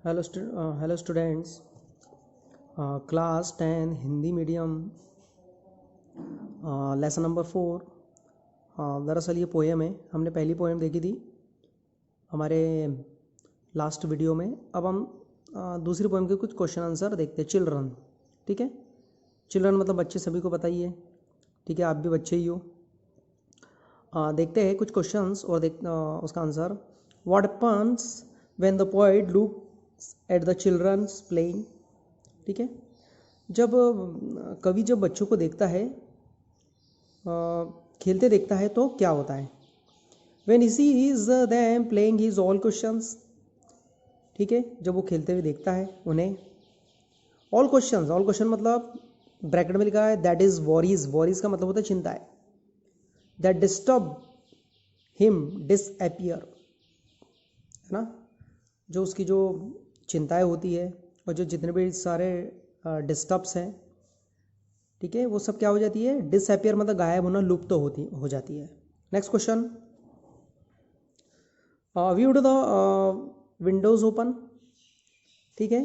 Hello students, class 10 Hindi medium lesson number 4। दरअसल ये poem है। हमने पहली पोएम देखी थी हमारे लास्ट वीडियो में। अब हम दूसरी पोएम के कुछ क्वेश्चन आंसर देखते हैं। चिल्ड्रन, ठीक है। चिल्ड्रन मतलब बच्चे, सभी को पता ही है, ठीक है। आप भी बच्चे ही हो। देखते हैं कुछ क्वेश्चंस और उसका answer. What happens when the poet look at the childrens playing, ठीक है। जब कवि जब बच्चों को देखता है, खेलते देखता है, तो क्या होता है। When he sees them playing his all questions, ठीक है। जब वो खेलते हुए देखता है उन्हें, ऑल क्वेश्चन मतलब ब्रैकेट में लिखा है दैट इज वॉरीज। वॉरीज का मतलब होता है चिंताएं। दैट डिस्टर्ब हिम डिसअपियर, है ना। जो उसकी जो चिंताएं होती है और जो जितने भी सारे डिस्टर्ब्स हैं, ठीक है, वो सब क्या हो जाती है, डिसअपियर मतलब गायब होना, लुप्त तो हो जाती है। Next question. Viewed the Windows open, ठीक है।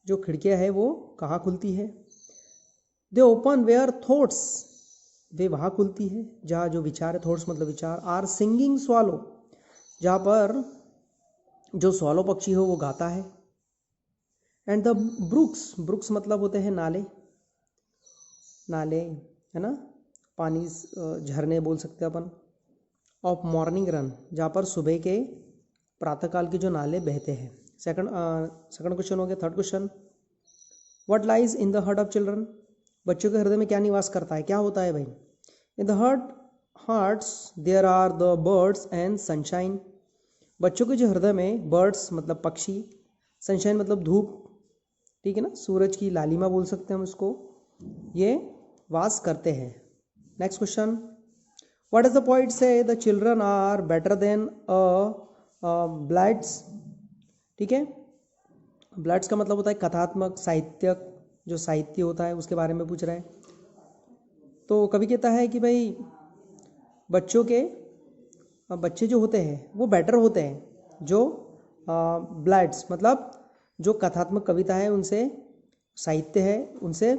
जो खिड़कियां है वो कहाँ खुलती है। दे ओपन वेयर थॉट्स, वे वहाँ खुलती है जहाँ जो विचार है, थॉट्स मतलब विचार। आर सिंगिंग स्वालो, जहाँ पर जो स्वालो पक्षी हो वो गाता है। एंड द ब्रुक्स मतलब होते हैं नाले, है ना, पानी, झरने बोल सकते हैं अपन। ऑफ मॉर्निंग रन, जहाँ पर सुबह के प्रातःकाल के जो नाले बहते हैं। सेकंड क्वेश्चन हो गया। Third question. What lies in the heart of children, बच्चों के हृदय में क्या निवास करता है, क्या होता है भाई। In the hearts there are the birds and sunshine, बच्चों के जो हृदय में बर्ड्स मतलब पक्षी, सनशाइन मतलब धूप, ठीक है ना, सूरज की लालिमा बोल सकते हैं हम इसको, ये वास करते हैं। Next question. What is the point so the children are better than blades, ठीक है। ब्लैड्स का मतलब होता है कथात्मक, साहित्यक, जो साहित्य होता है उसके बारे में पूछ रहा है। तो कभी कहता है कि भाई बच्चे जो होते हैं वो बेटर होते हैं, जो ब्लैड्स मतलब जो कथात्मक कविता है उनसे, साहित्य है उनसे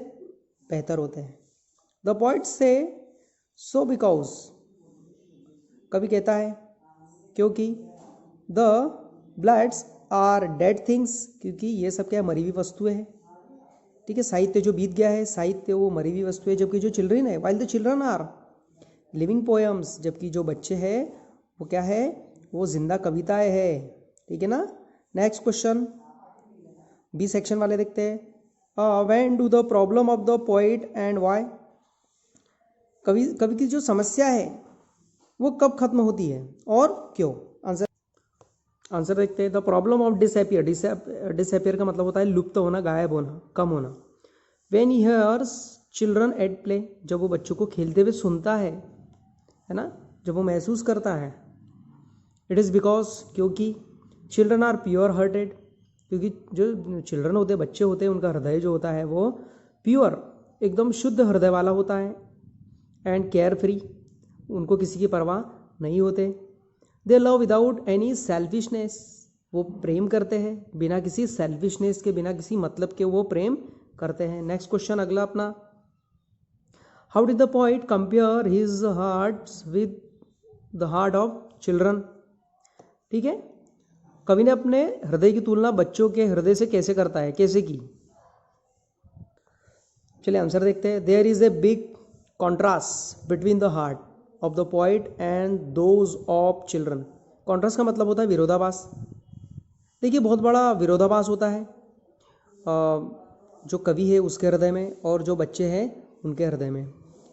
बेहतर होते हैं। द पॉइंट से सो बिकॉज, कवि कहता है क्योंकि द ब्लैड्स आर डेड थिंग्स, क्योंकि ये सब क्या है, मरी हुई वस्तुएं हैं, ठीक है। साहित्य जो बीत गया है, साहित्य वो मरी हुई वस्तु है। जबकि जो चिल्ड्रन है, while the children are living poems, जबकि जो बच्चे हैं वो क्या है, वो जिंदा कविताएं है, ठीक है ना। नेक्स्ट क्वेश्चन, बी सेक्शन वाले देखते हैं। When do the problem of the poet and why, कवि की जो समस्या है वो कब खत्म होती है और क्यों। आंसर देखते हैं। द प्रॉब्लम ऑफ डिसअपियर का मतलब होता है लुप्त होना, गायब होना, कम होना। When he hears children at play, जब वो बच्चों को खेलते हुए सुनता है ना, जब वो महसूस करता है। इट इज़ बिकॉज, क्योंकि चिल्ड्रन आर प्योर हार्टेड, क्योंकि जो चिल्ड्रन होते हैं, बच्चे होते हैं, उनका हृदय जो होता है वो प्योर, एकदम शुद्ध हृदय वाला होता है। एंड केयर फ्री, उनको किसी की परवाह नहीं होते। दे लव विदाउट एनी सेल्फिशनेस, वो प्रेम करते हैं बिना किसी सेल्फिशनेस के, बिना किसी मतलब के वो प्रेम करते हैं। नेक्स्ट क्वेश्चन अगला अपना। How did the poet compare his heart with the heart of children, ठीक है। कवि ने अपने हृदय की तुलना बच्चों के हृदय से कैसे करता है, कैसे की। चलिए आंसर देखते हैं। There is a big contrast between the heart of the poet and those of children. Contrast का मतलब होता है विरोधाभास। देखिए बहुत बड़ा विरोधाभास होता है जो कवि है उसके हृदय में और जो बच्चे हैं उनके हृदय में।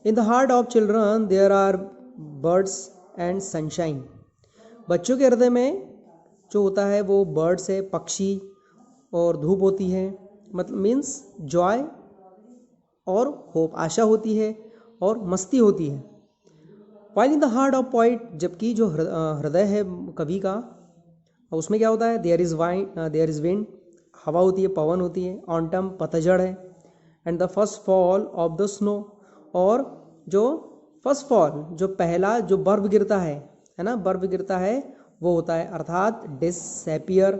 In the heart of children there are birds and sunshine, बच्चों के हृदय में जो होता है वो बर्ड्स है, पक्षी, और धूप होती है, मतलब मीन्स जॉय और होप, आशा होती है और मस्ती होती है। While in the heart of poet, जबकि जो हृदय है कवि का, उसमें क्या होता है, देयर इज विंड, हवा होती है, पवन होती है। ऑटम पतझड़ है। And the first fall of the snow, और जो फर्स्ट फॉल, जो पहला जो बर्फ गिरता है ना, बर्फ गिरता है वो होता है, अर्थात डिसअपियर,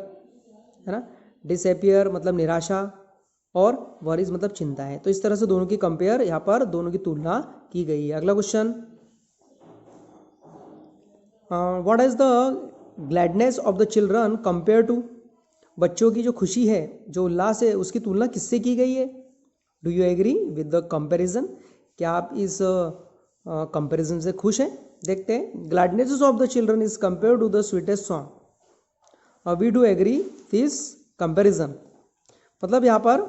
है ना। डिसअपियर मतलब निराशा, और वरीज मतलब चिंता है। तो इस तरह से दोनों की कंपेयर, यहाँ पर दोनों की तुलना की गई है। अगला question, what is the gladness of the children compare to, बच्चों की जो खुशी है, जो उल्लास है, उसकी तुलना किससे की गई है? Do you agree with the comparison, क्या आप इस कंपेरिजन से खुश हैं? देखते हैं, gladness of the children is compare to the sweetest song, we do agree this comparison. मतलब यहाँ पर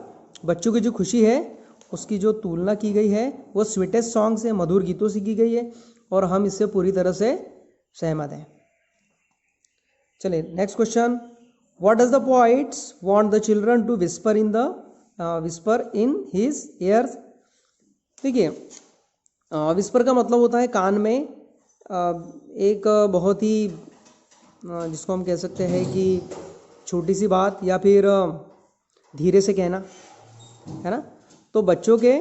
बच्चों की जो खुशी है उसकी जो तुलना की गई है वो स्वीटेस्ट सॉन्ग से, मधुर गीतों से की गई है, और हम इससे पूरी तरह से सहमत हैं। चलिए next question, what does the poets want the children to whisper in his ears. देखिए, विस्पर का मतलब होता है कान में एक बहुत ही जिसको हम कह सकते हैं कि छोटी सी बात, या फिर धीरे से कहना, है ना। तो बच्चों के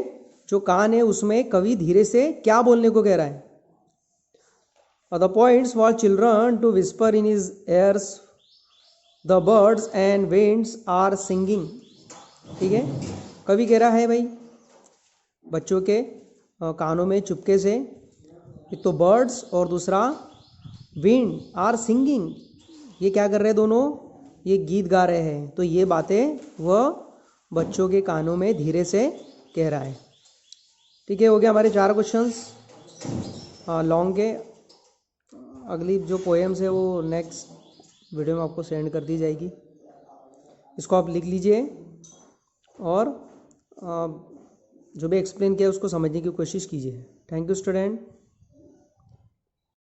जो कान है उसमें कवि धीरे से क्या बोलने को कह रहा है? The points for children to whisper in his ears, the birds and winds are singing. ठीक है, कवि कह रहा है भाई बच्चों के कानों में चुपके से, एक तो बर्ड्स और दूसरा विंड आर सिंगिंग, ये क्या कर रहे हैं दोनों? ये गीत गा रहे हैं। तो ये बातें वह बच्चों के कानों में धीरे से कह रहा है। ठीक है, हो गया हमारे 4 क्वेश्चंस लॉन्ग के। अगली जो पोएम्स है वो नेक्स्ट वीडियो में आपको सेंड कर दी जाएगी, इसको आप लिख लीजिए और जो भी एक्सप्लेन किया उसको समझने की कोशिश कीजिए। Thank you student.